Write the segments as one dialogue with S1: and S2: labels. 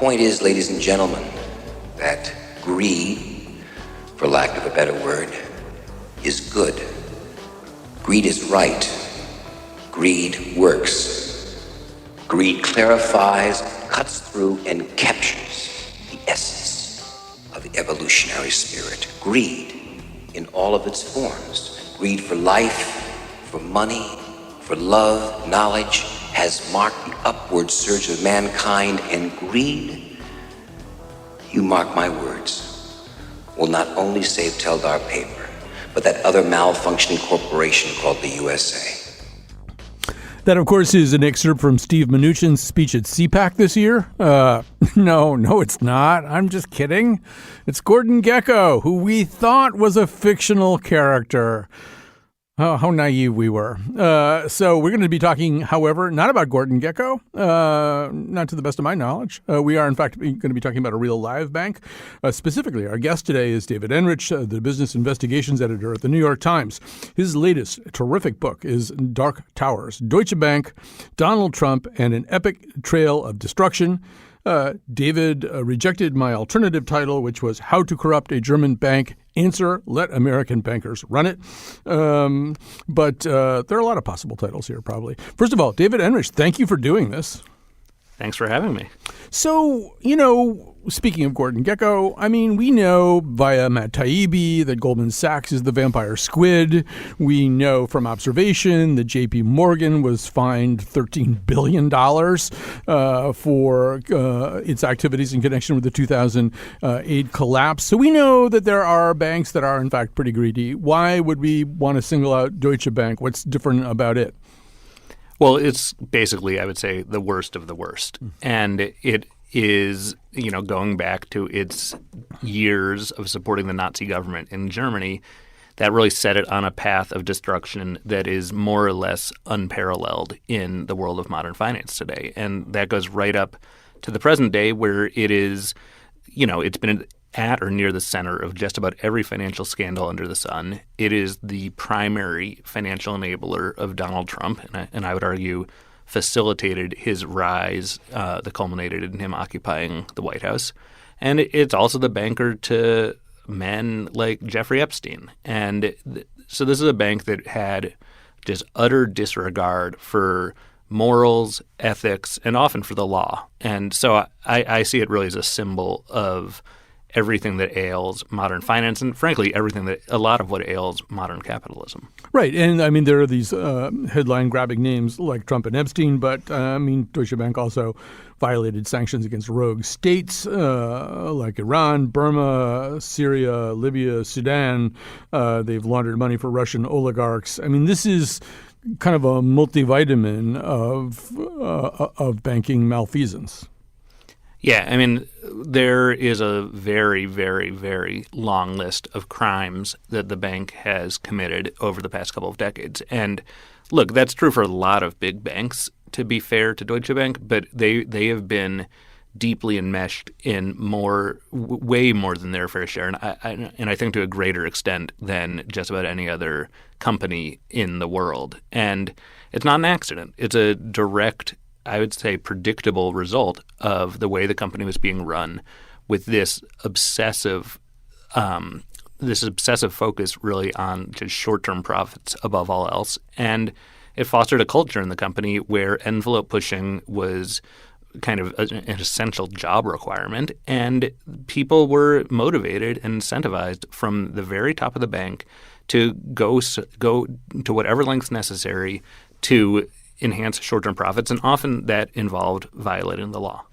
S1: point is, ladies and gentlemen, that greed, for lack of a better word, is good. Greed is right. Greed works. Greed clarifies, cuts through, and captures the essence of the evolutionary spirit. Greed in all of its forms. Greed for life, for money, for love, knowledge, has marked the upward surge of mankind, and greed, you mark my words, will not only save Teldar Paper, but that other malfunctioning corporation called the USA.
S2: That, of course, is an excerpt from Steve Mnuchin's speech at CPAC this year. No, it's not. I'm just kidding. It's Gordon Gekko, who we thought was a fictional character. Oh, how naive we were. So we're going to be talking, however, not about Gordon Gekko, not to the best of my knowledge. We are, in fact, going to be talking about a real live bank. Specifically, our guest today is David Enrich, the business investigations editor at the New York Times. His latest terrific book is Dark Towers, Deutsche Bank, Donald Trump, and an Epic Trail of Destruction. David rejected my alternative title, which was How to Corrupt a German Bank. Answer, let American bankers run it. But there are a lot of possible titles here, probably. First of all, David Enrich, thank you for doing this.
S3: Thanks for having me.
S2: So, speaking of Gordon Gekko, I mean, we know via Matt Taibbi that Goldman Sachs is the vampire squid. We know from observation that J.P. Morgan was fined $13 billion for its activities in connection with the 2008 collapse. So we know that there are banks that are, in fact, pretty greedy. Why would we want to single out Deutsche Bank? What's different about it?
S3: Well, it's basically, I would say, the worst of the worst. And it is, going back to its years of supporting the Nazi government in Germany, that really set it on a path of destruction that is more or less unparalleled in the world of modern finance today. And that goes right up to the present day where it is, it's been at or near the center of just about every financial scandal under the sun. It is the primary financial enabler of Donald Trump, and I would argue facilitated his rise that culminated in him occupying the White House. And it's also the banker to men like Jeffrey Epstein. And so this is a bank that had just utter disregard for morals, ethics, and often for the law. And so I see it really as a symbol of everything that ails modern finance and, frankly, a lot of what ails modern capitalism.
S2: Right. And, I mean, there are these headline-grabbing names like Trump and Epstein, but, Deutsche Bank also violated sanctions against rogue states like Iran, Burma, Syria, Libya, Sudan. They've laundered money for Russian oligarchs. I mean, this is kind of a multivitamin of banking malfeasance.
S3: Yeah, I mean, there is a very, very, very long list of crimes that the bank has committed over the past couple of decades. And look, that's true for a lot of big banks, to be fair to Deutsche Bank, but they have been deeply enmeshed in way more than their fair share, and I think to a greater extent than just about any other company in the world. And it's not an accident. It's a direct, I would say, predictable result of the way the company was being run, with this obsessive focus really on just short-term profits above all else. And it fostered a culture in the company where envelope pushing was kind of an essential job requirement, and people were motivated and incentivized from the very top of the bank to go to whatever lengths necessary to enhance short-term profits, and often that involved violating the law.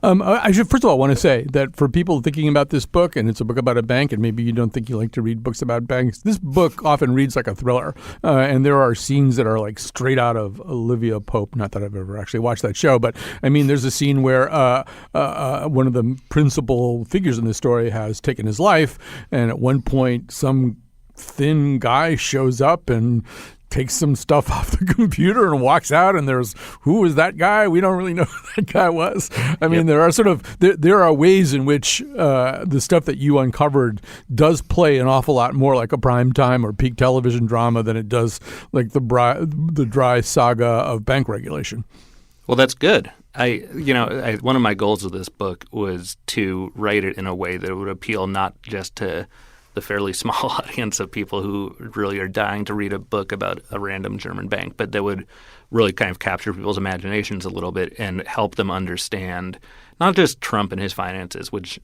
S2: I should first of all want to say that for people thinking about this book, and it's a book about a bank, and maybe you don't think you like to read books about banks, this book often reads like a thriller. And there are scenes that are like straight out of Olivia Pope. Not that I've ever actually watched that show, but I mean, there's a scene where one of the principal figures in the story has taken his life. And at one point, some thin guy shows up and takes some stuff off the computer and walks out, and who was that guy? We don't really know who that guy was. I mean, there are ways in which the stuff that you uncovered does play an awful lot more like a prime time or peak television drama than it does like the dry saga of bank regulation.
S3: Well, that's good. One of my goals of this book was to write it in a way that would appeal not just to the fairly small audience of people who really are dying to read a book about a random German bank, but that would really kind of capture people's imaginations a little bit and help them understand not just Trump and his finances, which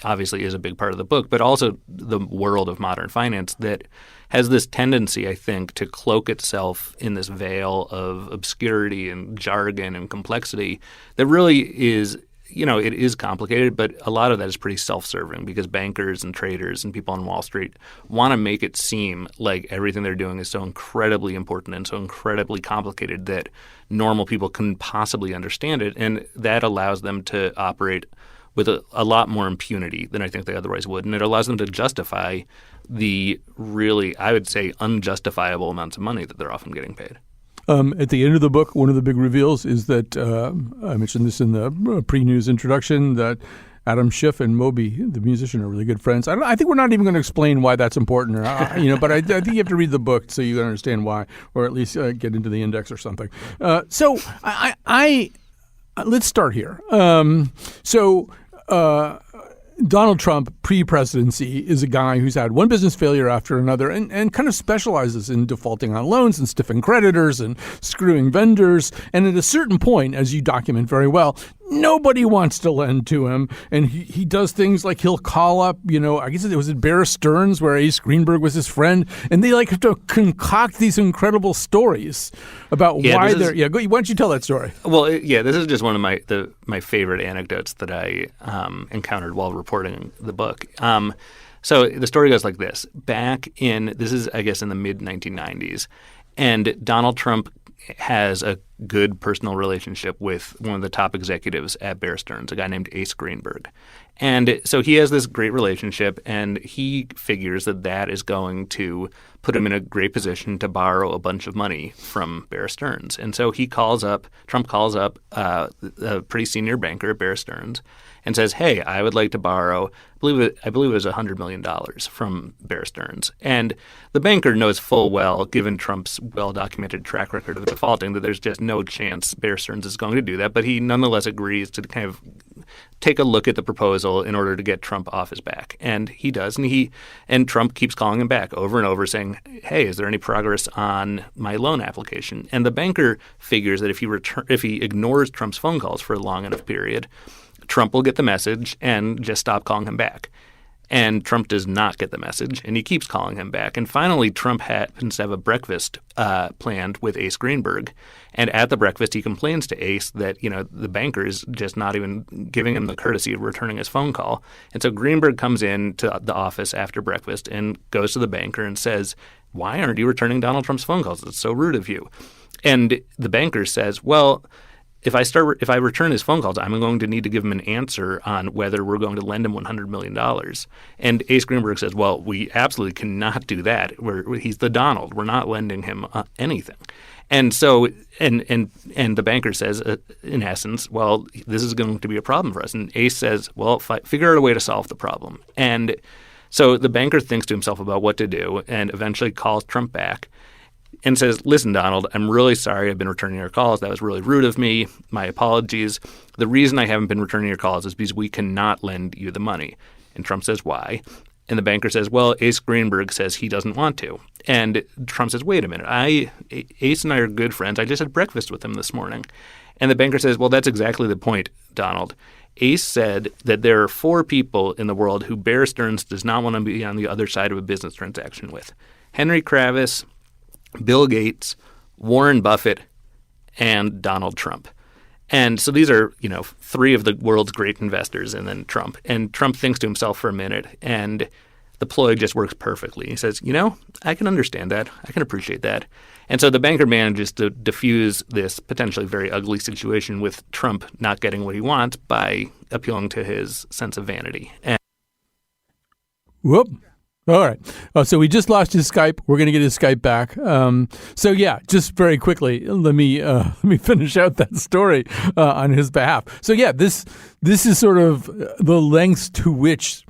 S3: obviously is a big part of the book, but also the world of modern finance that has this tendency, I think, to cloak itself in this veil of obscurity and jargon and complexity that really is, it is complicated, but a lot of that is pretty self-serving because bankers and traders and people on Wall Street want to make it seem like everything they're doing is so incredibly important and so incredibly complicated that normal people couldn't possibly understand it, and that allows them to operate with a lot more impunity than I think they otherwise would. And it allows them to justify the really, I would say, unjustifiable amounts of money that they're often getting paid.
S2: At the end of the book, one of the big reveals is that, I mentioned this in the pre-news introduction, that Adam Schiff and Moby, the musician, are really good friends. I think we're not even going to explain why that's important, but I think you have to read the book so you understand why, or at least get into the index or something. So let's start here. Donald Trump, pre-presidency, is a guy who's had one business failure after another and kind of specializes in defaulting on loans and stiffing creditors and screwing vendors. And at a certain point, as you document very well, nobody wants to lend to him. And he does things like he'll call up, I guess it was at Bear Stearns where Ace Greenberg was his friend. And they have to concoct these incredible stories about why they're – why don't you tell that story?
S3: Well, this is just one of my favorite anecdotes that I encountered while reporting the book. So the story goes like this. This is, I guess, in the mid-1990s, and Donald Trump has a good personal relationship with one of the top executives at Bear Stearns, a guy named Ace Greenberg. And so he has this great relationship, and he figures that is going to put him in a great position to borrow a bunch of money from Bear Stearns. And so Trump calls up a pretty senior banker at Bear Stearns and says, hey, I would like to borrow, I believe it was $100 million from Bear Stearns. And the banker knows full well, given Trump's well-documented track record of defaulting, that there's just no chance Bear Stearns is going to do that. But he nonetheless agrees to kind of take a look at the proposal in order to get Trump off his back. And he does. And Trump keeps calling him back over and over saying, hey, is there any progress on my loan application? And the banker figures that if he ignores Trump's phone calls for a long enough period, Trump will get the message and just stop calling him back. And Trump does not get the message, and he keeps calling him back. And finally, Trump happens to have a breakfast planned with Ace Greenberg. And at the breakfast, he complains to Ace that, the banker is just not even giving him the courtesy of returning his phone call. And so Greenberg comes in to the office after breakfast and goes to the banker and says, why aren't you returning Donald Trump's phone calls? It's so rude of you. And the banker says, well, if I return his phone calls, I'm going to need to give him an answer on whether we're going to lend him $100 million. And Ace Greenberg says, well, we absolutely cannot do that. He's the Donald. We're not lending him anything. And so and the banker says, in essence, well, this is going to be a problem for us. And Ace says, well, figure out a way to solve the problem. And so the banker thinks to himself about what to do and eventually calls Trump back and says, listen, Donald, I'm really sorry I've been returning your calls. That was really rude of me. My apologies. The reason I haven't been returning your calls is because we cannot lend you the money. And Trump says, why? And the banker says, well, Ace Greenberg says he doesn't want to. And Trump says, wait a minute. Ace and I are good friends. I just had breakfast with him this morning. And the banker says, well, that's exactly the point, Donald. Ace said that there are 4 people in the world who Bear Stearns does not want to be on the other side of a business transaction with. Henry Kravis, Bill Gates, Warren Buffett, and Donald Trump. And so these are, 3 of the world's great investors and then Trump. And Trump thinks to himself for a minute, and the ploy just works perfectly. He says, I can understand that. I can appreciate that. And so the banker manages to diffuse this potentially very ugly situation with Trump not getting what he wants by appealing to his sense of vanity.
S2: Whoop. All right. So we just lost his Skype. We're going to get his Skype back. Just very quickly, let me finish out that story on his behalf. So this is sort of the lengths to which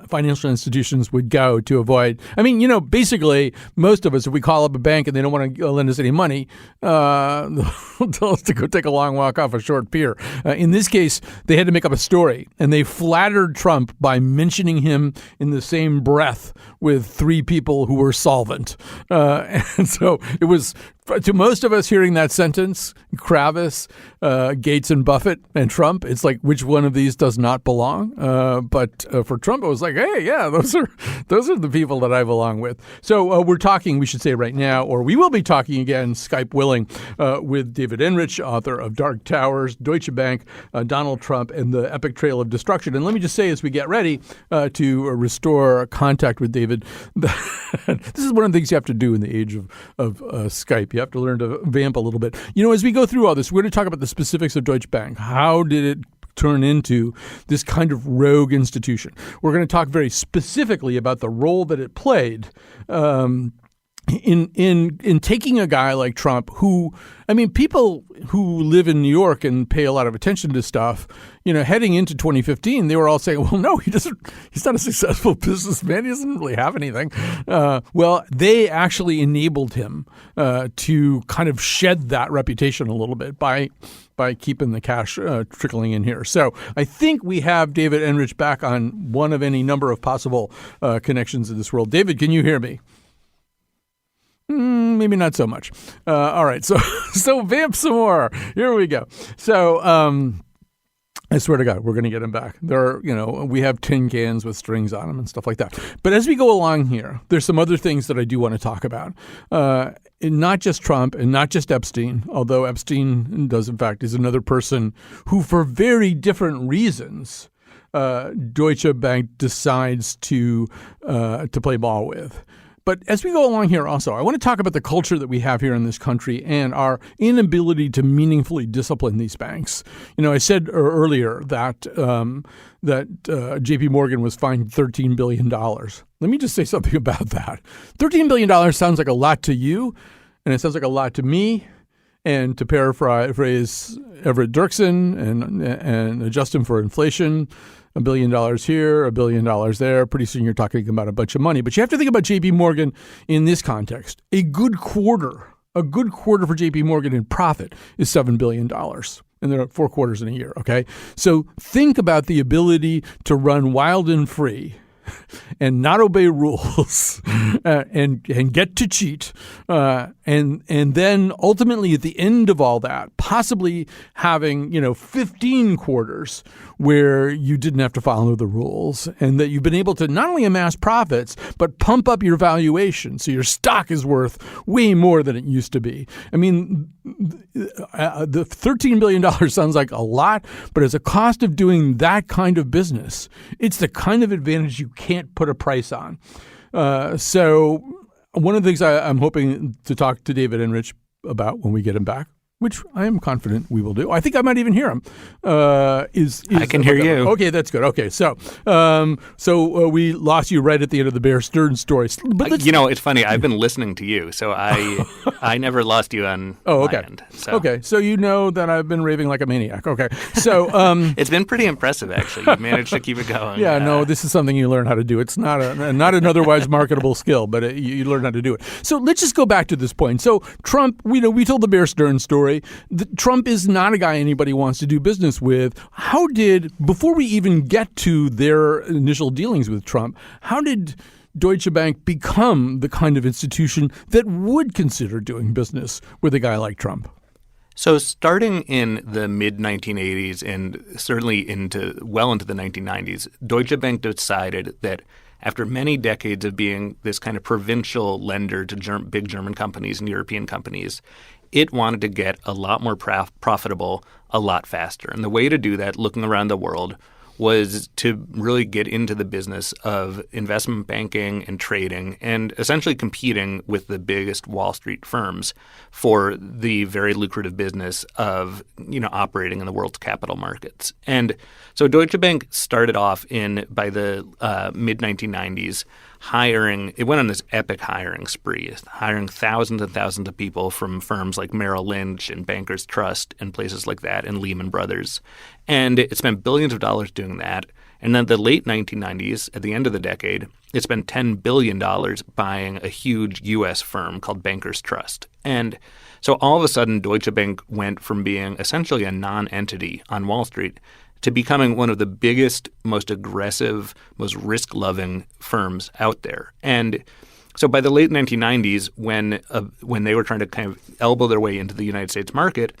S2: financial institutions would go to avoid. I mean, basically, most of us, if we call up a bank and they don't want to lend us any money, they'll tell us to go take a long walk off a short pier. In this case, they had to make up a story, and they flattered Trump by mentioning him in the same breath with three people who were solvent. And so it was, to most of us hearing that sentence, Kravis, Gates and Buffett and Trump, it's like, which one of these does not belong? But for Trump, it was like, hey, yeah, those are the people that I belong with. So we're talking, we should say right now, or we will be talking again, Skype willing, with David Enrich, author of Dark Towers, Deutsche Bank, Donald Trump, and the Epic Trail of Destruction. And let me just say, as we get ready to restore contact with David, this is one of the things you have to do in the age of Skype. You have to learn to vamp a little bit. As we go through all this, we're going to talk about the specifics of Deutsche Bank. How did it turn into this kind of rogue institution? We're going to talk very specifically about the role that it played in taking a guy like Trump, who, I mean, people who live in New York and pay a lot of attention to stuff, heading into 2015, they were all saying, well, no, he's not a successful businessman. He doesn't really have anything. Well, they actually enabled him to kind of shed that reputation a little bit by keeping the cash trickling in here. So I think we have David Enrich back on one of any number of possible connections in this world. David, can you hear me? Maybe not so much. All right. So vamp some more. Here we go. So I swear to God, we're going to get him back. We have tin cans with strings on them and stuff like that. But as we go along here, there's some other things that I do want to talk about. Not just Trump and not just Epstein, although Epstein is another person who, for very different reasons, Deutsche Bank decides to play ball with. But as we go along here also, I want to talk about the culture that we have here in this country and our inability to meaningfully discipline these banks. I said earlier that J.P. Morgan was fined $13 billion. Let me just say something about that. $13 billion sounds like a lot to you, and it sounds like a lot to me. And to paraphrase Everett Dirksen and adjust him for inflation, $1 billion here, $1 billion there. Pretty soon you're talking about a bunch of money. But you have to think about J.P. Morgan in this context. A good quarter for J.P. Morgan in profit is $7 billion. And there are 4 quarters in a year, okay? So think about the ability to run wild and free and not obey rules and get to cheat. And then ultimately at the end of all that, possibly having, 15 quarters where you didn't have to follow the rules and that you've been able to not only amass profits, but pump up your valuation. So your stock is worth way more than it used to be. I mean, the $13 billion sounds like a lot, but as a cost of doing that kind of business, it's the kind of advantage you can't put a price on. So one of the things I'm hoping to talk to David Enrich about when we get him back, which I am confident we will do. I think I might even hear him. Is
S3: I can hear you.
S2: Okay, that's good. Okay, so we lost you right at the end of the Bear Stearns story. But
S3: it's funny. I've been listening to you, so I never lost you on my end. So.
S2: Okay, so you know that I've been raving like a maniac. Okay, so
S3: it's been pretty impressive, actually. You've managed to keep it going.
S2: Yeah, no, this is something you learn how to do. It's not an otherwise marketable skill, but you learn how to do it. So let's just go back to this point. So Trump, we told the Bear Stearns story. Trump is not a guy anybody wants to do business with. Before we even get to their initial dealings with Trump, how did Deutsche Bank become the kind of institution that would consider doing business with a guy like Trump?
S3: So starting in the mid-1980s and certainly well into the 1990s, Deutsche Bank decided that after many decades of being this kind of provincial lender to big German companies and European companies, it wanted to get a lot more profitable a lot faster. And the way to do that, looking around the world, was to really get into the business of investment banking and trading and essentially competing with the biggest Wall Street firms for the very lucrative business of, operating in the world's capital markets. And so Deutsche Bank started off by the mid-1990s it went on this epic hiring spree, hiring thousands and thousands of people from firms like Merrill Lynch and Bankers Trust and places like that and Lehman Brothers. And it spent billions of dollars doing that. And then the late 1990s, at the end of the decade, it spent $10 billion buying a huge U.S. firm called Bankers Trust. And so all of a sudden, Deutsche Bank went from being essentially a non-entity on Wall Street to becoming one of the biggest, most aggressive, most risk-loving firms out there. And so by the late 1990s, when they were trying to kind of elbow their way into the United States market,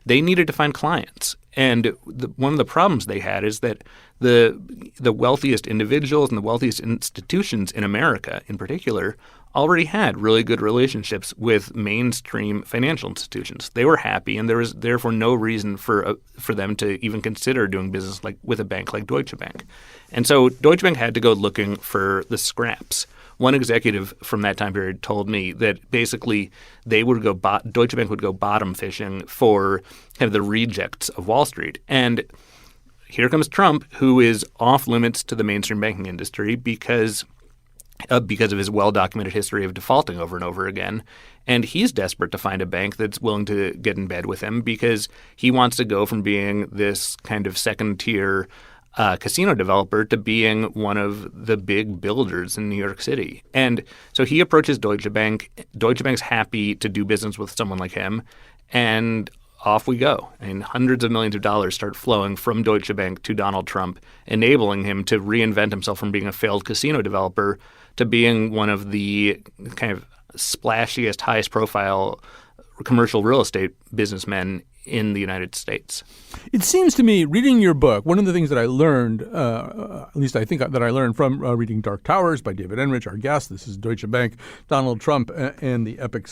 S3: they needed to find clients. And one of the problems they had is that the wealthiest individuals and the wealthiest institutions in America in particular already had really good relationships with mainstream financial institutions. They were happy, and there was therefore no reason for them to even consider doing business with a bank like Deutsche Bank. And so Deutsche Bank had to go looking for the scraps. One executive from that time period told me that basically Deutsche Bank would go bottom fishing for kind of the rejects of Wall Street. And here comes Trump, who is off limits to the mainstream banking industry because of his well-documented history of defaulting over and over again. And he's desperate to find a bank that's willing to get in bed with him because he wants to go from being this kind of second-tier casino developer to being one of the big builders in New York City. And so he approaches Deutsche Bank. Deutsche Bank's happy to do business with someone like him. And off we go. I mean, hundreds of millions of dollars start flowing from Deutsche Bank to Donald Trump, enabling him to reinvent himself from being a failed casino developer to being one of the kind of splashiest, highest profile commercial real estate businessmen in the United States.
S2: It seems to me, reading your book, one of the things that I learned, at least I think that I learned from reading Dark Towers by David Enrich, our guest. This is Deutsche Bank, Donald Trump, and the epic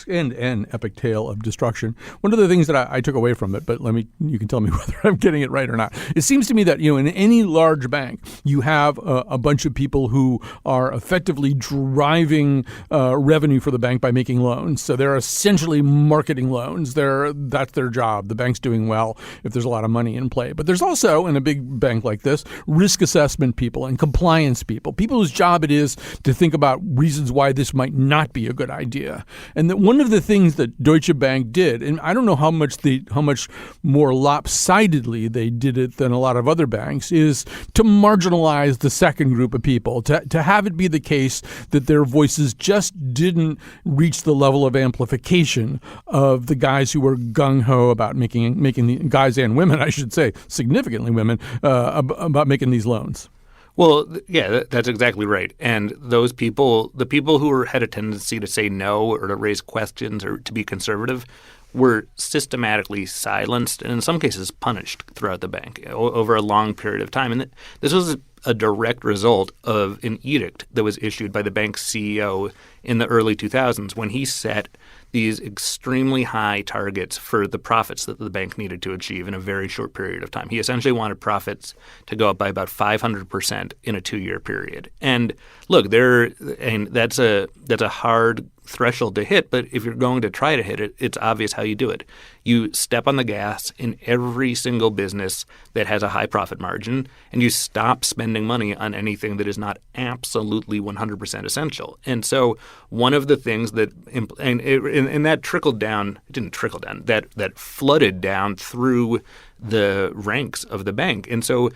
S2: tale of destruction. One of the things that I took away from it, but you can tell me whether I'm getting it right or not. It seems to me that in any large bank, you have a bunch of people who are effectively driving revenue for the bank by making loans. So they're essentially marketing loans. That's their job. The bank's doing well if there's a lot of money in play. But there's also, in a big bank like this, risk assessment people and compliance people whose job it is to think about reasons why this might not be a good idea. And that one of the things that Deutsche Bank did, and I don't know how much more lopsidedly they did it than a lot of other banks, is to marginalize the second group of people, to have it be the case that their voices just didn't reach the level of amplification of the guys who were gung-ho about making the guys and women, I should say, significantly women, about making these loans.
S3: Well, yeah, that's exactly right. And those people, the people who had a tendency to say no or to raise questions or to be conservative, were systematically silenced and in some cases punished throughout the bank over a long period of time. And this was a direct result of an edict that was issued by the bank's CEO in the early 2000s when he set these extremely high targets for the profits that the bank needed to achieve in a very short period of time. He essentially wanted profits to go up by about 500% in a 2-year period. And look, that's a hard threshold to hit, but if you're going to try to hit it, it's obvious how you do it. You step on the gas in every single business that has a high profit margin, and you stop spending money on anything that is not absolutely 100% essential. And so one of the things that and that trickled down, it didn't trickle down, that flooded down through the ranks of the bank. And so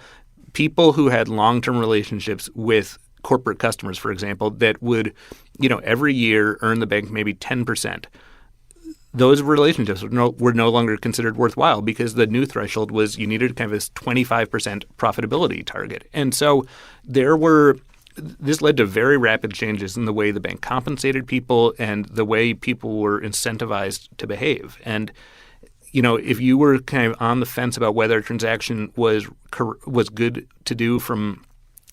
S3: people who had long-term relationships with corporate customers, for example, that would, every year earn the bank maybe 10%. Those relationships were no longer considered worthwhile because the new threshold was you needed kind of this 25% profitability target. And so this led to very rapid changes in the way the bank compensated people and the way people were incentivized to behave. And if you were kind of on the fence about whether a transaction was good to do from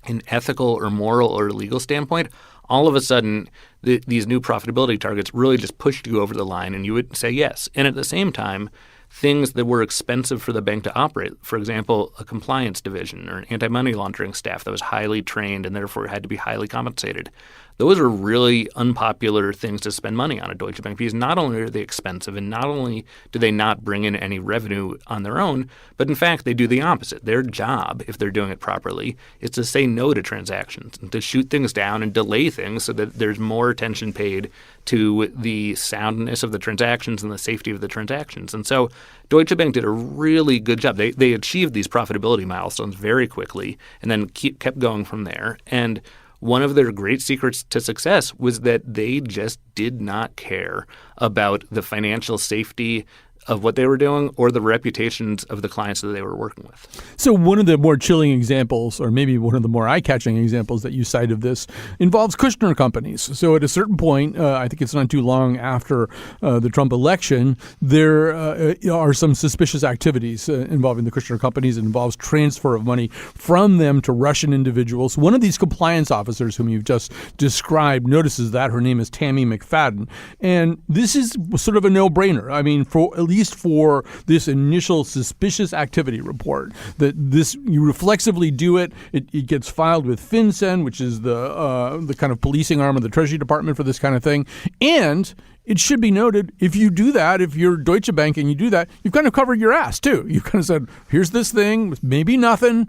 S3: an ethical or moral or legal standpoint, all of a sudden these new profitability targets really just pushed you over the line and you would say yes. And at the same time, things that were expensive for the bank to operate, for example, a compliance division or an anti-money laundering staff that was highly trained and therefore had to be highly compensated, those are really unpopular things to spend money on at Deutsche Bank, because not only are they expensive and not only do they not bring in any revenue on their own, but in fact, they do the opposite. Their job, if they're doing it properly, is to say no to transactions and to shoot things down and delay things so that there's more attention paid to the soundness of the transactions and the safety of the transactions. And so Deutsche Bank did a really good job. They achieved these profitability milestones very quickly and then kept going from there. And one of their great secrets to success was that they just did not care about the financial safety of what they were doing or the reputations of the clients that they were working with.
S2: So one of the more chilling examples, or maybe one of the more eye-catching examples that you cite of this, involves Kushner companies. So at a certain point, I think it's not too long after the Trump election, there are some suspicious activities involving the Kushner companies. It involves transfer of money from them to Russian individuals. One of these compliance officers whom you've just described notices that. Her name is Tammy McFadden. And this is sort of a no-brainer. I mean, for at least for this initial suspicious activity report, that this you reflexively do it. It gets filed with FinCEN, which is the kind of policing arm of the Treasury Department for this kind of thing. And it should be noted, if you do that, if you're Deutsche Bank and you do that, you've kind of covered your ass, too. You kind of said, here's this thing, maybe nothing,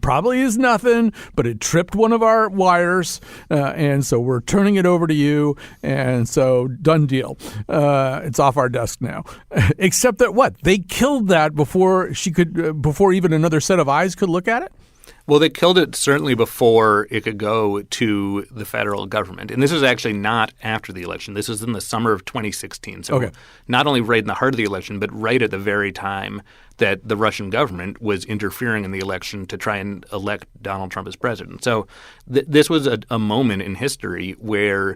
S2: probably is nothing, but it tripped one of our wires, and so we're turning it over to you, and so done deal. It's off our desk now. Except that what? They killed that before before even another set of eyes could look at it?
S3: Well, they killed it certainly before it could go to the federal government. And this was actually not after the election. This was in the summer of 2016. So not only right in the heart of the election, but right at the very time that the Russian government was interfering in the election to try and elect Donald Trump as president. So this was a moment in history where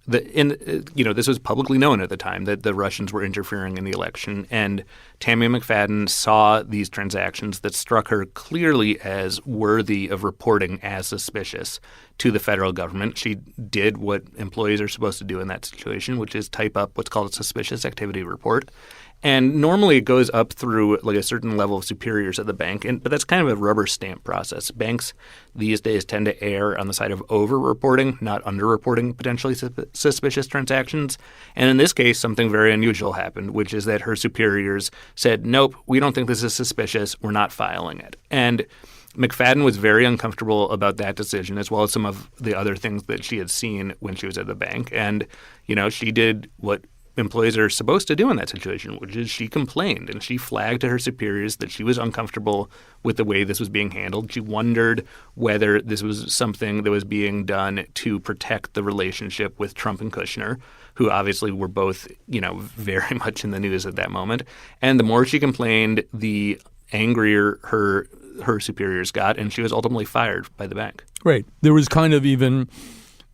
S3: this was publicly known at the time that the Russians were interfering in the election, and Tammy McFadden saw these transactions that struck her clearly as worthy of reporting as suspicious to the federal government. She did what employees are supposed to do in that situation, which is type up what's called a suspicious activity report. And normally it goes up through like a certain level of superiors at the bank, but that's kind of a rubber stamp process. Banks these days tend to err on the side of over-reporting, not under-reporting potentially suspicious transactions. And in this case, something very unusual happened, which is that her superiors said, nope, we don't think this is suspicious. We're not filing it. And McFadden was very uncomfortable about that decision, as well as some of the other things that she had seen when she was at the bank. And, she did what employees are supposed to do in that situation, which is she complained and she flagged to her superiors that she was uncomfortable with the way this was being handled. She wondered whether this was something that was being done to protect the relationship with Trump and Kushner, who obviously were both, very much in the news at that moment. And the more she complained, the angrier her superiors got, and she was ultimately fired by the bank.
S2: Right. There was kind of even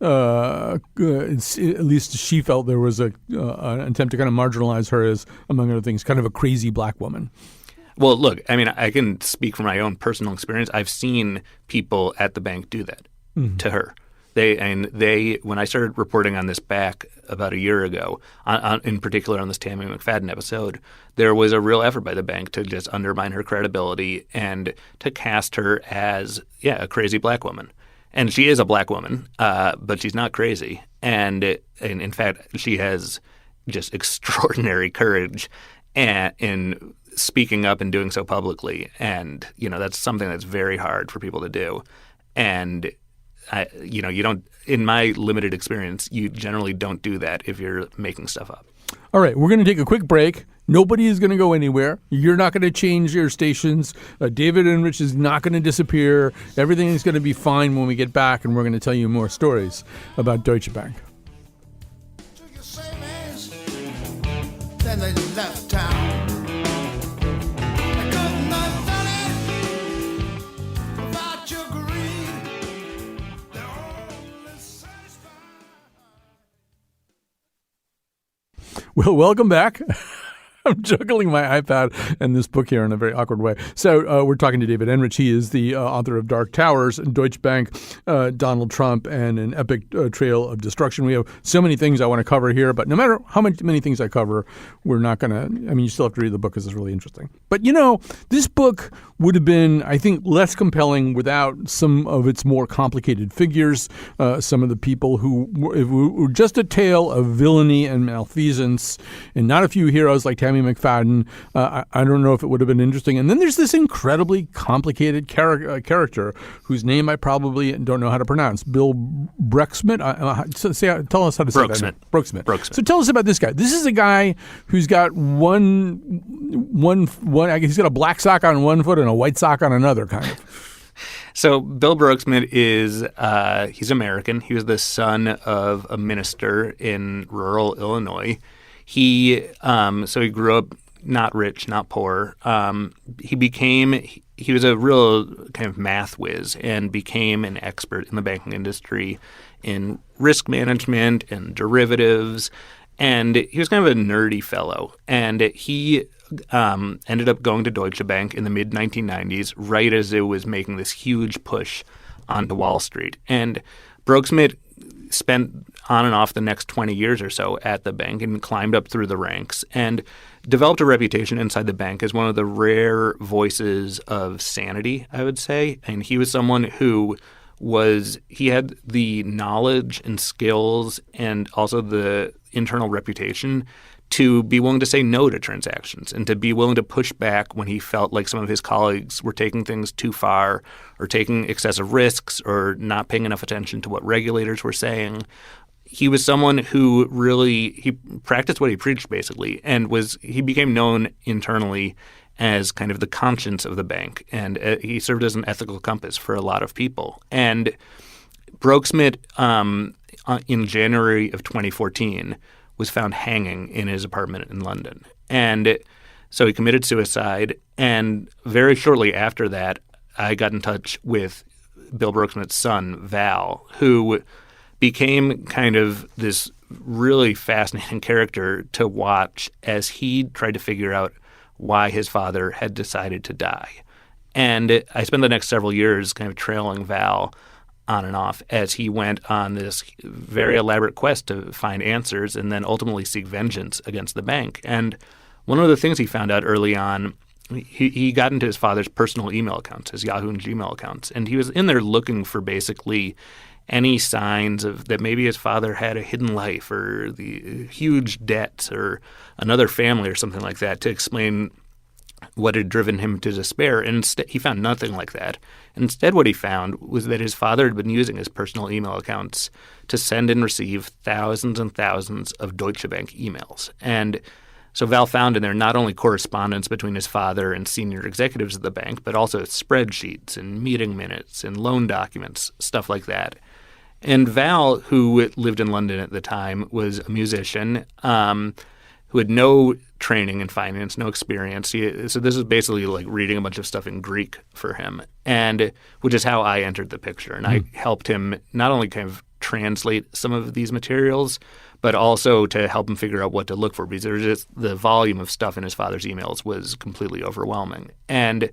S2: at least she felt there was an attempt to kind of marginalize her as, among other things, kind of a crazy black woman.
S3: Well, look, I mean, I can speak from my own personal experience. I've seen people at the bank do that to her. They when I started reporting on this back about a year ago, in particular on this Tammy McFadden episode, there was a real effort by the bank to just undermine her credibility and to cast her as, a crazy black woman. And she is a black woman, but she's not crazy. And in fact, she has just extraordinary courage in speaking up and doing so publicly. And, that's something that's very hard for people to do. And, you don't, in my limited experience, you generally don't do that if you're making stuff up.
S2: All right, we're going to take a quick break. Nobody is going to go anywhere. You're not going to change your stations. David and Rich is not going to disappear. Everything is going to be fine when we get back, and we're going to tell you more stories about Deutsche Bank.
S4: Then they left town. I could not done it without your greed. They're only satisfied.
S2: Well, welcome back. I'm juggling my iPad and this book here in a very awkward way. So we're talking to David Enrich. He is the author of Dark Towers, Deutsche Bank, Donald Trump, and an epic trail of destruction. We have so many things I want to cover here, but no matter how many things I cover, we're not going to – I mean, you still have to read the book because it's really interesting. But, this book would have been, I think, less compelling without some of its more complicated figures, some of the people who were just a tale of villainy and malfeasance, and not a few heroes like Tammy McFadden. I don't know if it would have been interesting. And then there's this incredibly complicated character whose name I probably don't know how to pronounce, Bill Bruxmit. Tell us how to say that. Bruxmit. So tell us about this guy. This is a guy who's got he's got a black sock on one foot and a white sock on another, kind of.
S3: So Bill Bruxmit is he's American. He was the son of a minister in rural Illinois. He grew up not rich, not poor. He was a real kind of math whiz and became an expert in the banking industry in risk management and derivatives. And he was kind of a nerdy fellow. And he ended up going to Deutsche Bank in the mid-1990s, right as it was making this huge push onto Wall Street. And Bruxmit spent on and off the next 20 years or so at the bank and climbed up through the ranks and developed a reputation inside the bank as one of the rare voices of sanity, I would say. And he was someone who he had the knowledge and skills and also the internal reputation to be willing to say no to transactions and to be willing to push back when he felt like some of his colleagues were taking things too far or taking excessive risks or not paying enough attention to what regulators were saying. He was someone who he practiced what he preached, basically, and he became known internally as kind of the conscience of the bank, and he served as an ethical compass for a lot of people. And Bruxmit, in January of 2014, was found hanging in his apartment in London. And so he committed suicide. And very shortly after that, I got in touch with Bill Bruxmit's son, Val, who became kind of this really fascinating character to watch as he tried to figure out why his father had decided to die. And I spent the next several years kind of trailing Val on and off as he went on this very elaborate quest to find answers and then ultimately seek vengeance against the bank. And one of the things he found out early on, he got into his father's personal email accounts, his Yahoo and Gmail accounts, and he was in there looking for basically any signs of that maybe his father had a hidden life or the huge debts or another family or something like that to explain what had driven him to despair. And instead, he found nothing like that. Instead, what he found was that his father had been using his personal email accounts to send and receive thousands and thousands of Deutsche Bank emails. And so Val found in there not only correspondence between his father and senior executives of the bank, but also spreadsheets and meeting minutes and loan documents, stuff like that. And Val, who lived in London at the time, was a musician who had no training in finance, no experience. So this is basically like reading a bunch of stuff in Greek for him, and which is how I entered the picture. And I helped him not only kind of translate some of these materials, but also to help him figure out what to look for, because there was just the volume of stuff in his father's emails was completely overwhelming. And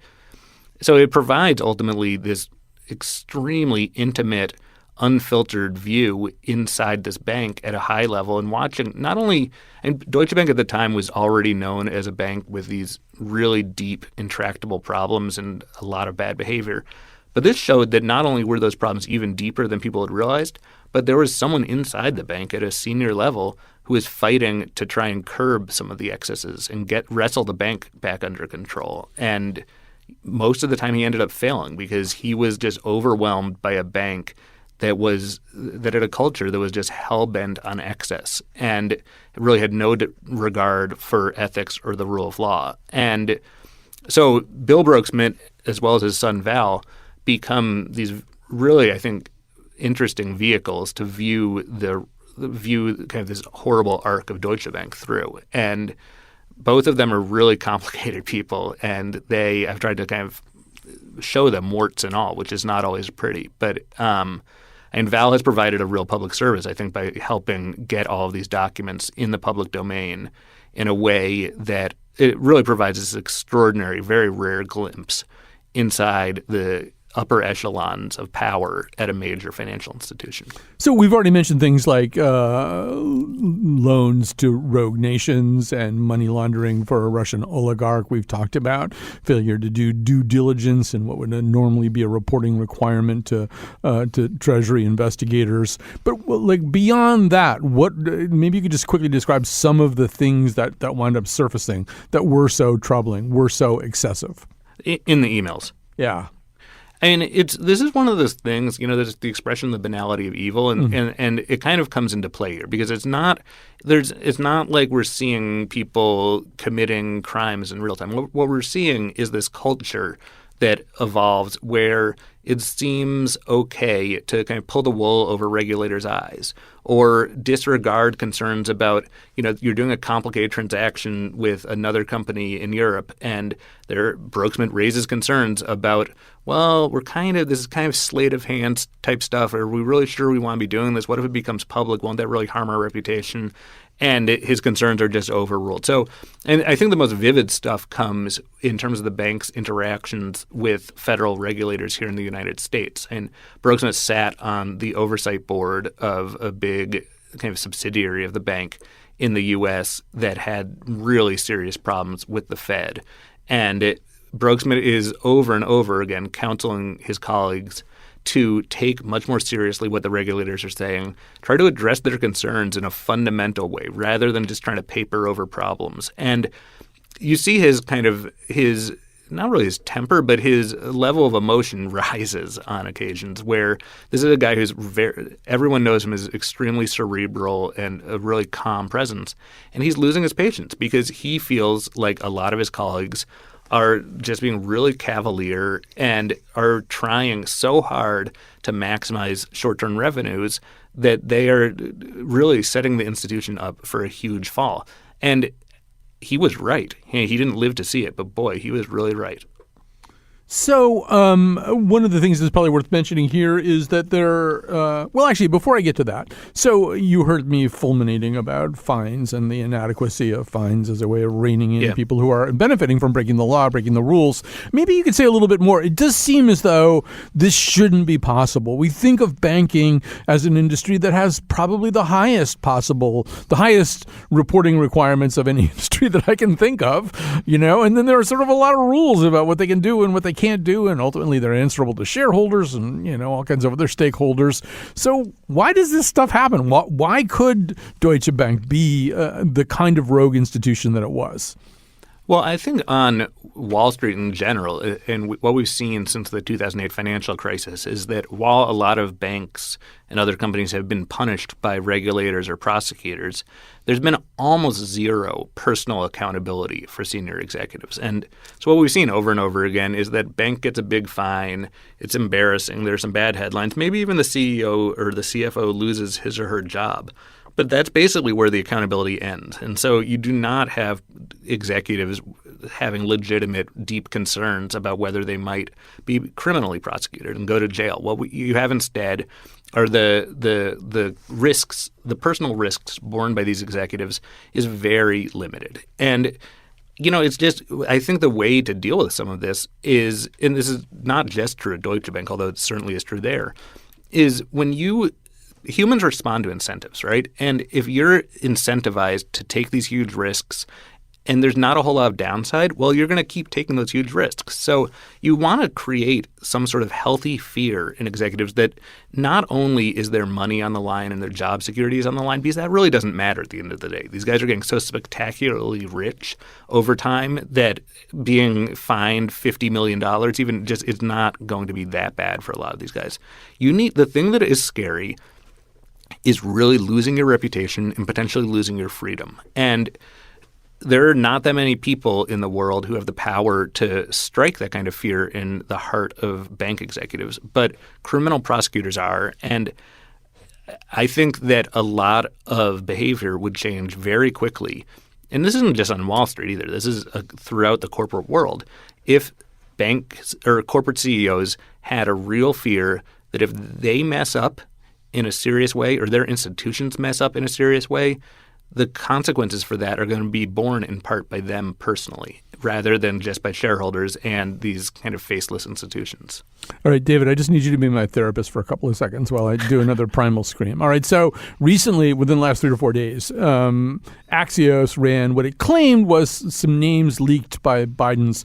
S3: so it provides ultimately this extremely intimate, unfiltered view inside this bank at a high level and watching not only – and Deutsche Bank at the time was already known as a bank with these really deep, intractable problems and a lot of bad behavior. But this showed that not only were those problems even deeper than people had realized, but there was someone inside the bank at a senior level who was fighting to try and curb some of the excesses and wrestle the bank back under control. And most of the time he ended up failing because he was just overwhelmed by a bank that had a culture that was just hell-bent on excess and it really had no regard for ethics or the rule of law. And so Bill Bruxmit, as well as his son Val, become these really, I think, interesting vehicles to view kind of this horrible arc of Deutsche Bank through. And both of them are really complicated people, and I've tried to kind of show them warts and all, which is not always pretty. But and Val has provided a real public service, I think, by helping get all of these documents in the public domain in a way that it really provides this extraordinary, very rare glimpse inside the upper echelons of power at a major financial institution.
S2: So we've already mentioned things like loans to rogue nations and money laundering for a Russian oligarch. We've talked about failure to do due diligence and what would normally be a reporting requirement to Treasury investigators. But like beyond that, what maybe you could just quickly describe some of the things that wound up surfacing that were so troubling, were so excessive
S3: In the emails.
S2: Yeah.
S3: And this is one of those things, there's the expression the banality of evil, and it kind of comes into play here because it's not like we're seeing people committing crimes in real time. What we're seeing is this culture that evolves where it seems okay to kind of pull the wool over regulators' eyes or disregard concerns about, you're doing a complicated transaction with another company in Europe and their brokesman raises concerns about, well, this is kind of sleight of hands type stuff. Are we really sure we want to be doing this? What if it becomes public? Won't that really harm our reputation? And his concerns are just overruled. So, and I think the most vivid stuff comes in terms of the bank's interactions with federal regulators here in the United States. And Brooksmith sat on the oversight board of a big kind of subsidiary of the bank in the U.S. that had really serious problems with the Fed. And Brooksmith is over and over again counseling his colleagues to take much more seriously what the regulators are saying, try to address their concerns in a fundamental way rather than just trying to paper over problems. And you see his not really his temper, but his level of emotion rises on occasions where this is a guy who's everyone knows him as extremely cerebral and a really calm presence. And he's losing his patience because he feels like a lot of his colleagues are just being really cavalier and are trying so hard to maximize short-term revenues that they are really setting the institution up for a huge fall. And he was right. He didn't live to see it, but boy, he was really right.
S2: So one of the things that's probably worth mentioning here is that actually, before I get to that, so you heard me fulminating about fines and the inadequacy of fines as a way of reining in people who are benefiting from breaking the law, breaking the rules. Maybe you could say a little bit more. It does seem as though this shouldn't be possible. We think of banking as an industry that has probably the highest reporting requirements of any industry that I can think of, and then there are sort of a lot of rules about what they can do and what they can't do, and ultimately they're answerable to shareholders and all kinds of other stakeholders. So why does this stuff happen? Why could Deutsche Bank be the kind of rogue institution that it was?
S3: Well, I think on Wall Street in general, and what we've seen since the 2008 financial crisis is that while a lot of banks and other companies have been punished by regulators or prosecutors, there's been almost zero personal accountability for senior executives. And so what we've seen over and over again is that bank gets a big fine. It's embarrassing. There's some bad headlines. Maybe even the CEO or the CFO loses his or her job. But that's basically where the accountability ends. And so you do not have executives having legitimate, deep concerns about whether they might be criminally prosecuted and go to jail. What you have instead are the risks, the personal risks borne by these executives is very limited. And it's just I think the way to deal with some of this is, and this is not just true at Deutsche Bank, although it certainly is true there, is when humans respond to incentives, right? And if you're incentivized to take these huge risks and there's not a whole lot of downside, well, you're going to keep taking those huge risks. So you want to create some sort of healthy fear in executives that not only is their money on the line and their job security is on the line, because that really doesn't matter at the end of the day. These guys are getting so spectacularly rich over time that being fined $50 million even just is not going to be that bad for a lot of these guys. The thing that is scary is really losing your reputation and potentially losing your freedom. And there are not that many people in the world who have the power to strike that kind of fear in the heart of bank executives, but criminal prosecutors are. And I think that a lot of behavior would change very quickly. And this isn't just on Wall Street either. This is throughout the corporate world. If banks or corporate CEOs had a real fear that if they mess up in a serious way or their institutions mess up in a serious way, the consequences for that are going to be borne in part by them personally, rather than just by shareholders and these kind of faceless institutions.
S2: All right, David, I just need you to be my therapist for a couple of seconds while I do another primal scream. All right, so recently, within the last 3 to 4 days, Axios ran what it claimed was some names leaked by Biden's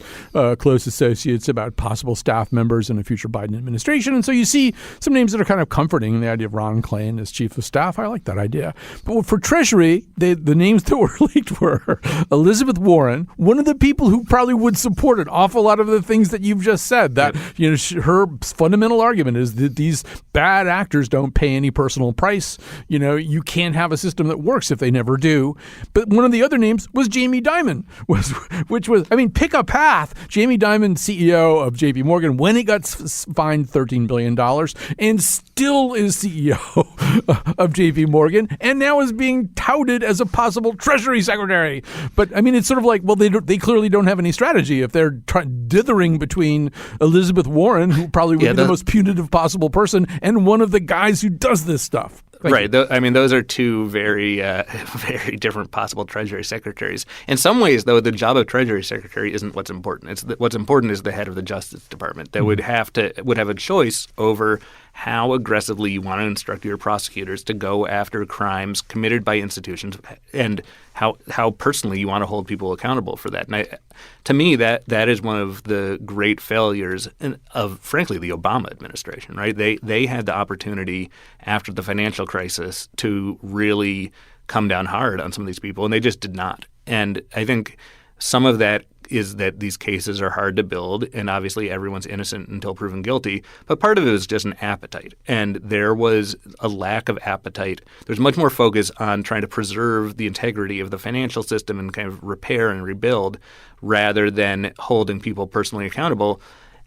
S2: close associates about possible staff members in a future Biden administration. And so you see some names that are kind of comforting, the idea of Ron Klain as chief of staff. I like that idea. But for Treasury, the names that were leaked were Elizabeth Warren, one of the people who probably would support an awful lot of the things that you've just said, that her fundamental argument is that these bad actors don't pay any personal price. You can't have a system that works if they never do. But one of the other names was Jamie Dimon, pick a path. Jamie Dimon, CEO of JP Morgan, when he got fined $13 billion and still is CEO of JP Morgan and now is being touted as a possible Treasury Secretary. But it's sort of like, well, they clearly don't have any strategy if they're dithering between Elizabeth Warren, who probably would be the most punitive possible person, and one of the guys who does this stuff.
S3: Right. Those are two very, very different possible Treasury secretaries. In some ways, though, the job of Treasury Secretary isn't what's important. What's important is the head of the Justice Department that would have a choice over how aggressively you want to instruct your prosecutors to go after crimes committed by institutions, and how personally you want to hold people accountable for that. And to me, that is one of the great failures of, frankly, the Obama administration. Right? They had the opportunity after the financial crisis to really come down hard on some of these people, and they just did not. And I think some of that is that these cases are hard to build, and obviously everyone's innocent until proven guilty. But part of it is just an appetite, and there was a lack of appetite. There's much more focus on trying to preserve the integrity of the financial system and kind of repair and rebuild rather than holding people personally accountable.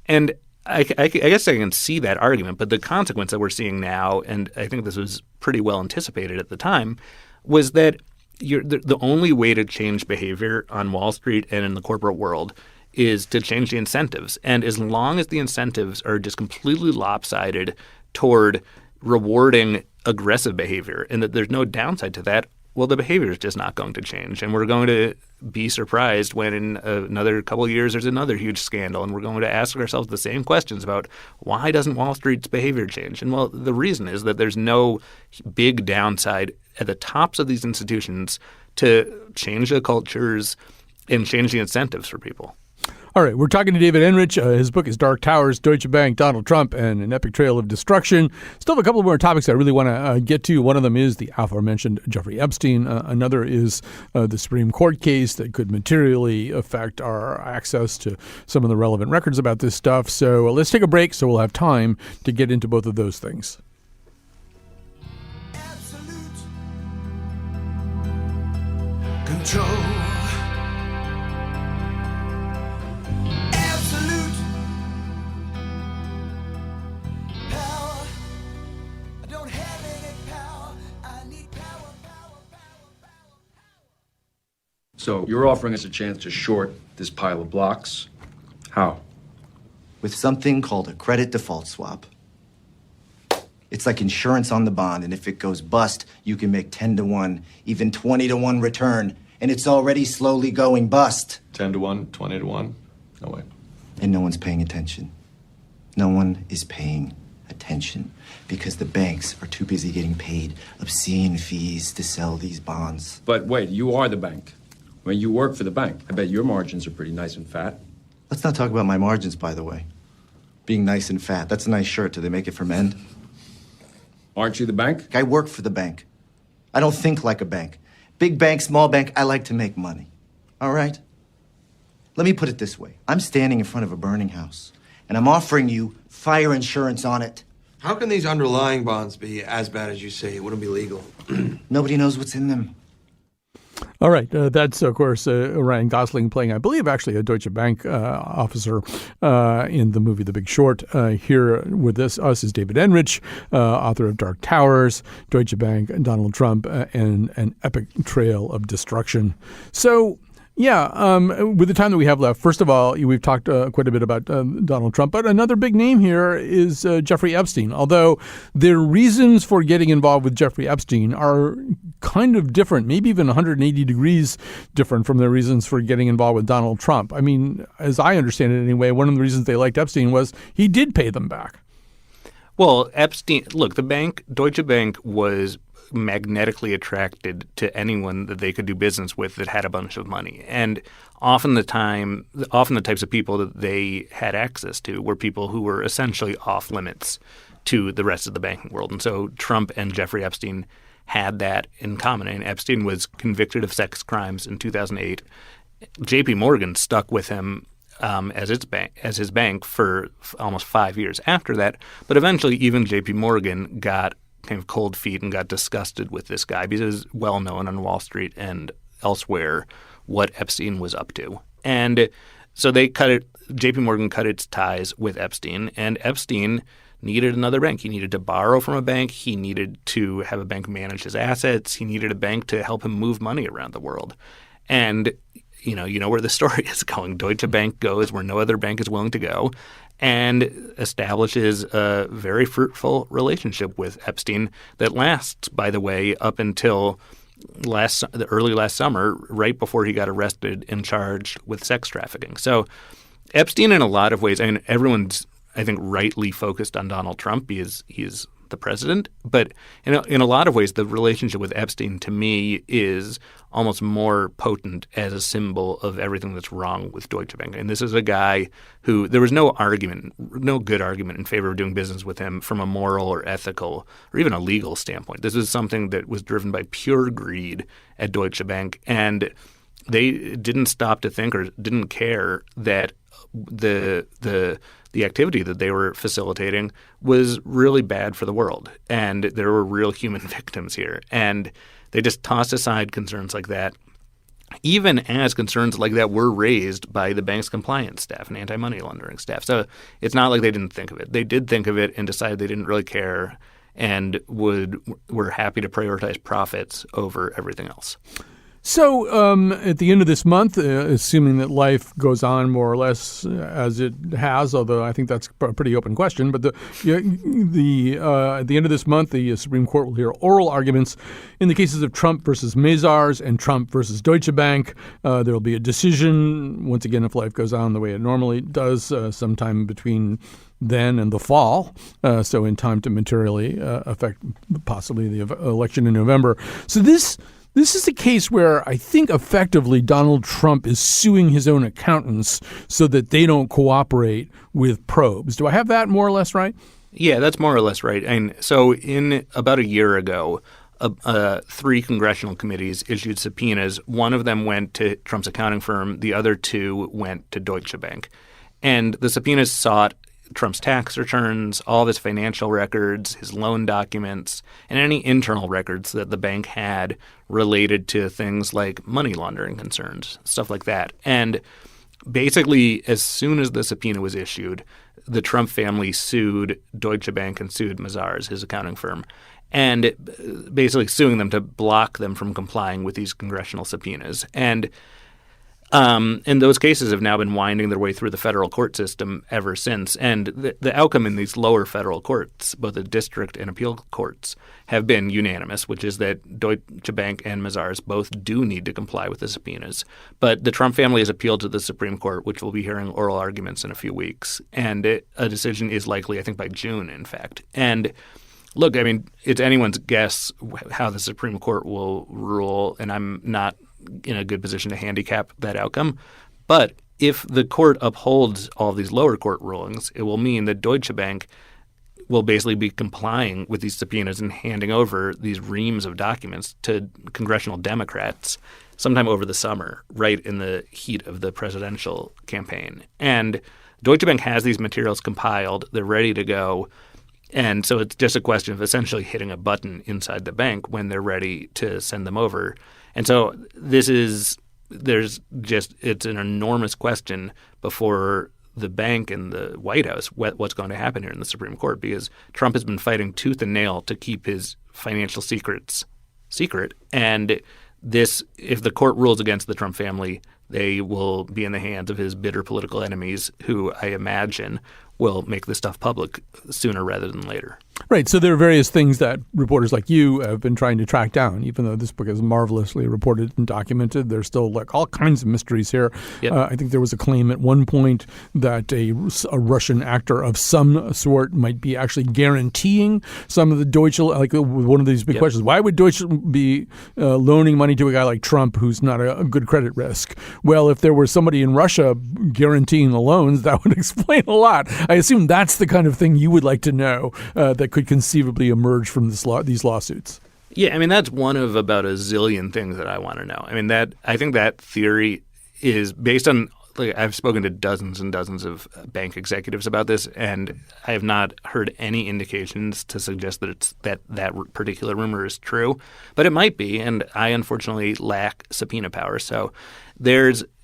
S3: And I guess I can see that argument, but the consequence that we're seeing now, and I think this was pretty well anticipated at the time, was that the only way to change behavior on Wall Street and in the corporate world is to change the incentives. And as long as the incentives are just completely lopsided toward rewarding aggressive behavior and that there's no downside to that, well, the behavior is just not going to change. And we're going to be surprised when in another couple of years there's another huge scandal, and we're going to ask ourselves the same questions about why doesn't Wall Street's behavior change? And, well, the reason is that there's no big downside at the tops of these institutions to change the cultures and change the incentives for people.
S2: All right, we're talking to David Enrich. His book is Dark Towers, Deutsche Bank, Donald Trump, and an Epic Trail of Destruction. Still have a couple more topics I really want to get to. One of them is the aforementioned Jeffrey Epstein. Another is the Supreme Court case that could materially affect our access to some of the relevant records about this stuff. So let's take a break so we'll have time to get into both of those things.
S4: Absolute control. Absolute power. I don't have any power. I need power.
S5: So you're offering us a chance to short this pile of blocks. How?
S6: With something called a credit default swap. It's like insurance on the bond, and if it goes bust, you can make 10 to 1, even 20 to 1 return, and it's already slowly going bust.
S5: 10 to 1, 20 to 1? No way.
S6: And no one's paying attention. No one is paying attention because the banks are too busy getting paid obscene fees to sell these bonds.
S5: But wait, you are the bank. When you work for the bank, I bet your margins are pretty nice and fat.
S6: Let's not talk about my margins, by the way. Being nice and fat, that's a nice shirt. Do they make it for men?
S5: Aren't you the bank?
S6: I work for the bank. I don't think like a bank. Big bank, small bank, I like to make money. All right? Let me put it this way. I'm standing in front of a burning house, and I'm offering you fire insurance on it.
S7: How can these underlying bonds be as bad as you say? It wouldn't be legal.
S6: Nobody knows what's in them.
S2: All right. That's, of course, Ryan Gosling playing, I believe, actually a Deutsche Bank officer in the movie The Big Short. Here with us is David Enrich, author of Dark Towers, Deutsche Bank, Donald Trump, and an Epic Trail of Destruction. So Yeah, with the time that we have left, first of all, we've talked quite a bit about Donald Trump, but another big name here is Jeffrey Epstein, although the reasons for getting involved with Jeffrey Epstein are kind of different, maybe even 180 degrees different from the reasons for getting involved with Donald Trump. I mean, as I understand it anyway, one of the reasons they liked Epstein was he did pay them back.
S3: Well, Epstein, look, the bank, Deutsche Bank was magnetically attracted to anyone that they could do business with that had a bunch of money. And often the types of people that they had access to were people who were essentially off limits to the rest of the banking world. And so Trump and Jeffrey Epstein had that in common. And Epstein was convicted of sex crimes in 2008. J.P. Morgan stuck with him as his bank for almost 5 years after that. But eventually even J.P. Morgan got kind of cold feet and got disgusted with this guy because it was well known on Wall Street and elsewhere what Epstein was up to. And so J.P. Morgan cut its ties with Epstein, and Epstein needed another bank. He needed to borrow from a bank. He needed to have a bank manage his assets. He needed a bank to help him move money around the world. And you know where the story is going. Deutsche Bank goes where no other bank is willing to go and establishes a very fruitful relationship with Epstein that lasts, by the way, up until early last summer, right before he got arrested and charged with sex trafficking. So Epstein, in a lot of ways, and everyone's, I think, rightly focused on Donald Trump because he's the president. But in a lot of ways, the relationship with Epstein, to me, is almost more potent as a symbol of everything that's wrong with Deutsche Bank. And this is a guy who there was no good argument in favor of doing business with him from a moral or ethical or even a legal standpoint. This is something that was driven by pure greed at Deutsche Bank. And they didn't stop to think or didn't care that the activity that they were facilitating was really bad for the world. And there were real human victims here. And they just tossed aside concerns like that, even as concerns like that were raised by the bank's compliance staff and anti-money laundering staff. So it's not like they didn't think of it. They did think of it and decided they didn't really care and were happy to prioritize profits over everything else.
S2: So at the end of this month, assuming that life goes on more or less as it has, although I think that's a pretty open question, but at the end of this month, the Supreme Court will hear oral arguments in the cases of Trump versus Mazars and Trump versus Deutsche Bank. There will be a decision, once again, if life goes on the way it normally does, sometime between then and the fall, so in time to materially affect possibly the election in November. So this is a case where I think effectively Donald Trump is suing his own accountants so that they don't cooperate with probes. Do I have that more or less right?
S3: Yeah, that's more or less right. And so in about a year ago, 3 congressional committees issued subpoenas. One of them went to Trump's accounting firm. The other 2 went to Deutsche Bank. And the subpoenas sought Trump's tax returns, all of his financial records, his loan documents, and any internal records that the bank had related to things like money laundering concerns, stuff like that. And basically, as soon as the subpoena was issued, the Trump family sued Deutsche Bank and sued Mazars, his accounting firm, and basically suing them to block them from complying with these congressional subpoenas. And those cases have now been winding their way through the federal court system ever since. And the outcome in these lower federal courts, both the district and appeal courts, have been unanimous, which is that Deutsche Bank and Mazars both do need to comply with the subpoenas. But the Trump family has appealed to the Supreme Court, which will be hearing oral arguments in a few weeks. And a decision is likely, I think, by June, in fact. And look, I mean, it's anyone's guess how the Supreme Court will rule, and I'm not in a good position to handicap that outcome. But if the court upholds all of these lower court rulings, it will mean that Deutsche Bank will basically be complying with these subpoenas and handing over these reams of documents to congressional Democrats sometime over the summer, right in the heat of the presidential campaign. And Deutsche Bank has these materials compiled. They're ready to go. And so it's just a question of essentially hitting a button inside the bank when they're ready to send them over. And so it's an enormous question before the bank and the White House what's going to happen here in the Supreme Court, because Trump has been fighting tooth and nail to keep his financial secrets secret. And if the court rules against the Trump family, they will be in the hands of his bitter political enemies, who I imagine will make this stuff public sooner rather than later.
S2: Right. So there are various things that reporters like you have been trying to track down. Even though this book is marvelously reported and documented, there's still like all kinds of mysteries here.
S3: Yep.
S2: I think there was a claim at one point that a Russian actor of some sort might be actually guaranteeing some of the Deutsche, like one of these big questions. Why would Deutsche be loaning money to a guy like Trump who's not a good credit risk? Well, if there were somebody in Russia guaranteeing the loans, that would explain a lot. I assume that's the kind of thing you would like to know that could conceivably emerge from these lawsuits.
S3: Yeah, I mean, that's one of about a zillion things that I want to know. I mean, I think that theory is based on, like, I've spoken to dozens and dozens of bank executives about this, and I have not heard any indications to suggest that that particular rumor is true. But it might be, and I unfortunately lack subpoena power. So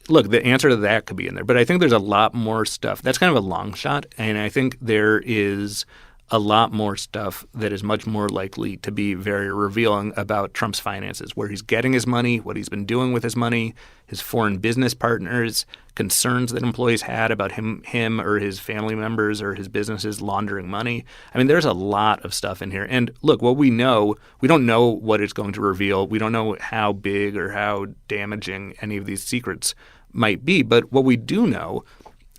S3: look, the answer to that could be in there. But I think there's a lot more stuff. That's kind of a long shot, and I think there is a lot more stuff that is much more likely to be very revealing about Trump's finances, where he's getting his money, what he's been doing with his money, his foreign business partners, concerns that employees had about him or his family members or his businesses laundering money. I mean, there's a lot of stuff in here. And look, what we know, we don't know what it's going to reveal. We don't know how big or how damaging any of these secrets might be. But what we do know,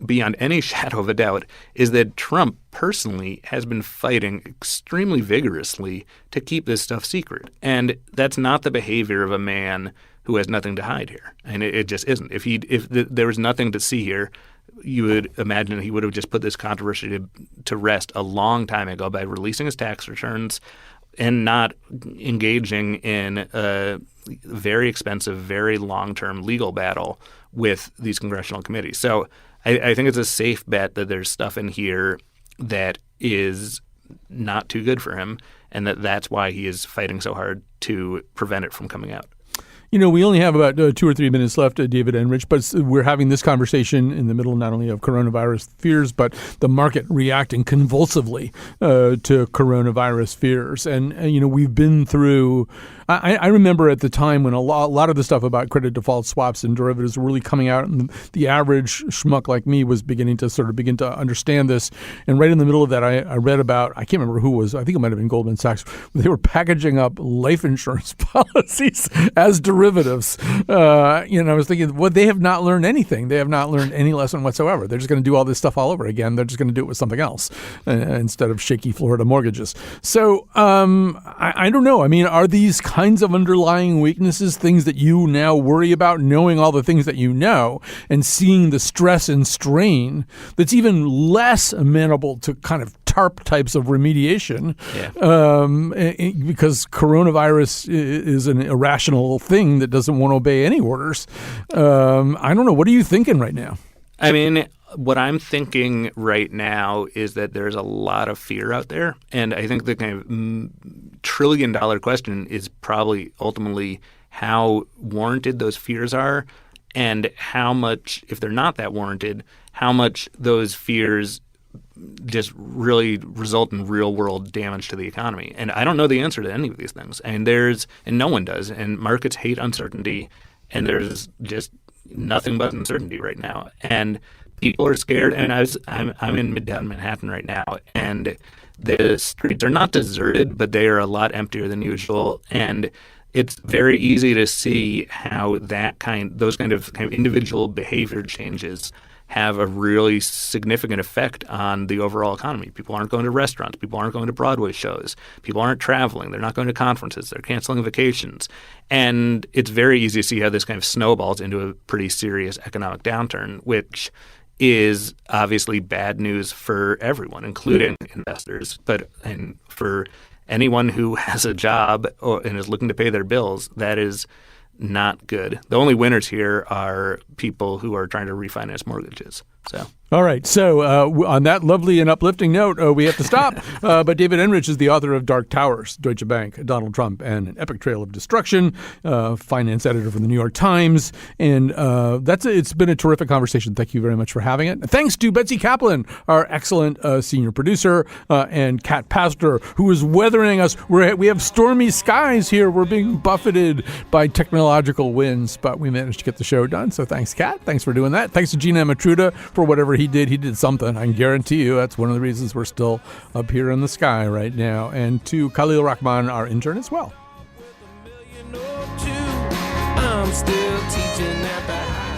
S3: beyond any shadow of a doubt, is that Trump personally has been fighting extremely vigorously to keep this stuff secret. And that's not the behavior of a man who has nothing to hide here. And it just isn't. If there was nothing to see here, you would imagine he would have just put this controversy to rest a long time ago by releasing his tax returns and not engaging in a very expensive, very long-term legal battle with these congressional committees. So I think it's a safe bet that there's stuff in here that is not too good for him, and that's why he is fighting so hard to prevent it from coming out.
S2: You know, we only have about 2 or 3 minutes left, David and Rich, but we're having this conversation in the middle not only of coronavirus fears, but the market reacting convulsively to coronavirus fears. And, you know, we've been through – I remember at the time when a lot of the stuff about credit default swaps and derivatives were really coming out, and the average schmuck like me was begin to understand this. And right in the middle of that, I read about – I can't remember who was – I think it might have been Goldman Sachs. They were packaging up life insurance policies as derivatives. I was thinking, well, they have not learned anything. They have not learned any lesson whatsoever. They're just going to do all this stuff all over again. They're just going to do it with something else instead of shaky Florida mortgages. So I don't know. I mean, are these kinds of underlying weaknesses things that you now worry about, knowing all the things that you know and seeing the stress and strain that's even less amenable to kind of TARP types of remediation, because coronavirus is an irrational thing that doesn't want to obey any orders. I don't know. What are you thinking right now?
S3: I mean, what I'm thinking right now is that there's a lot of fear out there. And I think the kind of $1 trillion question is probably ultimately how warranted those fears are and how much, if they're not that warranted, how much those fears just really result in real world damage to the economy. And I don't know the answer to any of these things. And no one does. And markets hate uncertainty. And there's just nothing but uncertainty right now. And people are scared. And I'm in Midtown Manhattan right now. And the streets are not deserted, but they are a lot emptier than usual. And it's very easy to see how those kind of individual behavior changes have a really significant effect on the overall economy. People aren't going to restaurants. People aren't going to Broadway shows. People aren't traveling. They're not going to conferences. They're canceling vacations. And it's very easy to see how this kind of snowballs into a pretty serious economic downturn, which is obviously bad news for everyone, including investors. And for anyone who has a job and is looking to pay their bills, that is not good. The only winners here are people who are trying to refinance mortgages. So.
S2: All right. So on that lovely and uplifting note, we have to stop. But David Enrich is the author of Dark Towers, Deutsche Bank, Donald Trump, and an Epic Trail of Destruction, finance editor for the New York Times. And it's been a terrific conversation. Thank you very much for having it. Thanks to Betsy Kaplan, our excellent senior producer, and Kat Pastor, who is weathering us. We have stormy skies here. We're being buffeted by technological winds, but we managed to get the show done. So thanks, Kat. Thanks for doing that. Thanks to Gina Matruda for whatever he did something. I can guarantee you that's one of the reasons we're still up here in the sky right now. And to Khalil Rahman, our intern, as well.
S4: I'm still teaching at the high